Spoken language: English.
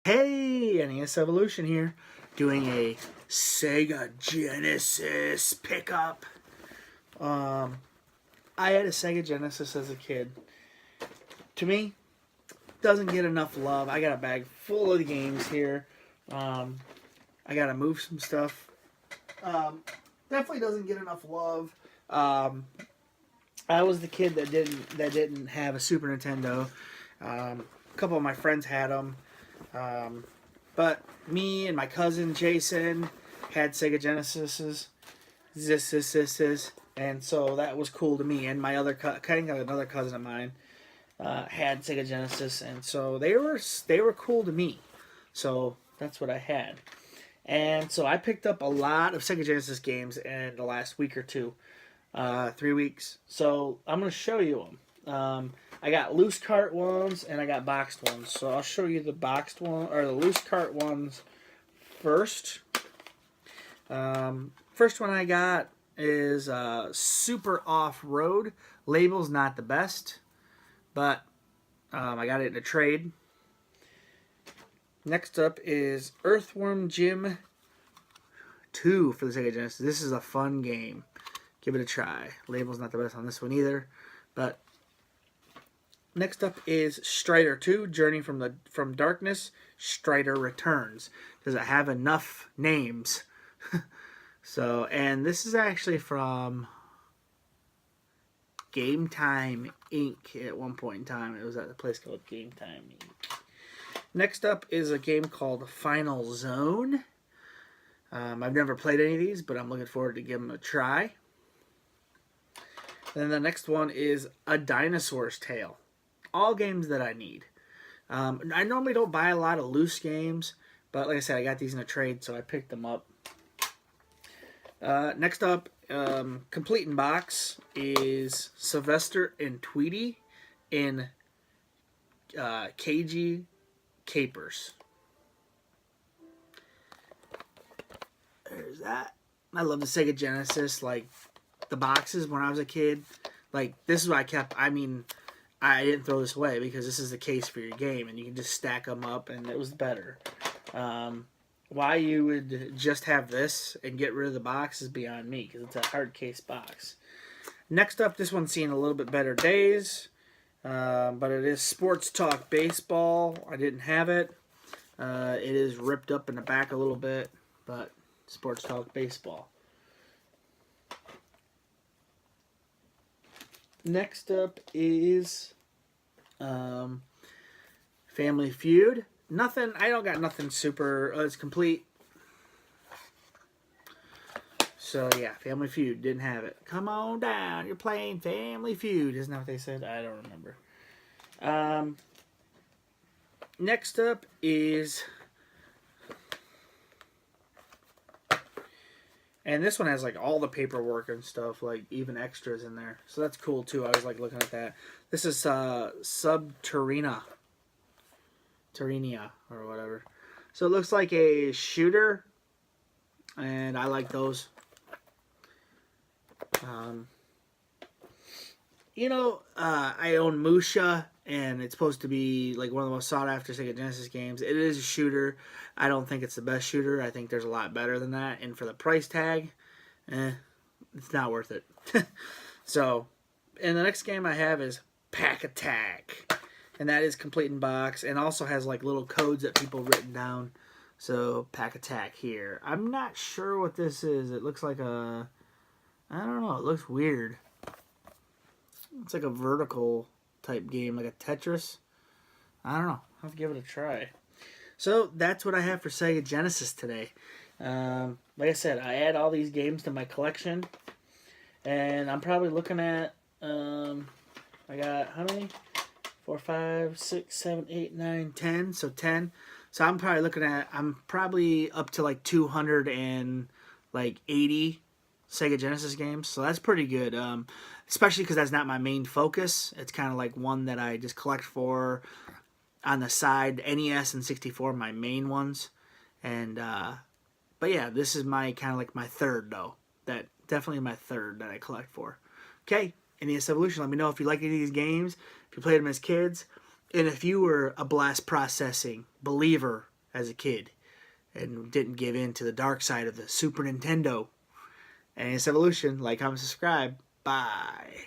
Hey, NES Evolution here, doing a Sega Genesis pickup. I had a Sega Genesis as a kid. To me, doesn't get enough love. I got a bag full of games here. I gotta move some stuff. Definitely doesn't get enough love. I was the kid that didn't have a Super Nintendo. A couple of my friends had them. But me and my cousin Jason had Sega Genesises, and so that was cool to me. And my other another cousin of mine had Sega Genesis, and so they were cool to me. So that's what I had. And so I picked up a lot of Sega Genesis games in the last week or two, 3 weeks. So I'm going to show you them. I got loose cart ones and I got boxed ones. So I'll show you the boxed one or the loose cart ones first. First one I got is Super Off-Road. Label's not the best, but I got it in a trade. Next up is Earthworm Jim 2 for the Sega Genesis. This is a fun game. Give it a try. Label's not the best on this one either, but next up is Strider 2, Journey from Darkness. Strider Returns. Does it have enough names? So, and this is actually from Game Time Inc. At one point in time. It was at a place called Game Time Inc. Next up is a game called Final Zone. I've never played any of these, but I'm looking forward to giving them a try. Then the next one is A Dinosaur's Tale. All games that I need. I normally don't buy a lot of loose games, but like I said, I got these in a trade, so I picked them up. Next up, complete in box, is Sylvester and Tweety in KG Capers. There's that. I love the Sega Genesis, like the boxes when I was a kid. Like, this is what I kept. I mean, I didn't throw this away because this is the case for your game, and you can just stack them up, and it was better. Why you would just have this and get rid of the box is beyond me, because it's a hard case box. Next up, this one's seen a little bit better days, but it is Sports Talk Baseball. I didn't have it. It is ripped up in the back a little bit, but Sports Talk Baseball. Next up is Family Feud. Nothing. I don't got nothing super. It's complete. So yeah, Family Feud, didn't have it. Come on down, you're playing Family Feud. Isn't that what they said? I don't remember. Next up is, and this one has like all the paperwork and stuff, like even extras in there. So that's cool too. I was like looking at that. This is Subterranea or whatever. So it looks like a shooter, and I like those. I own Musha, and it's supposed to be like one of the most sought after Sega Genesis games. It is a shooter. I don't think it's the best shooter. I think there's a lot better than that. And for the price tag, it's not worth it. So, and the next game I have is Pack Attack. And that is complete in box, and also has like little codes that people written down. So, Pack Attack here. I'm not sure what this is. It looks like I don't know. It looks weird. It's like a vertical type game, like a Tetris. I don't know. I'll have to give it a try. So, that's what I have for Sega Genesis today. Like I said, I add all these games to my collection. And I'm probably looking at, I got, how many? 4, 5, 6, 7, 8, 9, 10. So 10. So I'm probably up to like 280 Sega Genesis games. So that's pretty good. Especially because that's not my main focus. It's kind of like one that I just collect for on the side. NES and 64 are my main ones. And but yeah, this is my kind of like my third though. That definitely my third that I collect for. Okay. NES Evolution. Let me know if you like any of these games, if you played them as kids, and if you were a blast processing believer as a kid and didn't give in to the dark side of the Super Nintendo. And it's Evolution. Like, comment, subscribe. Bye.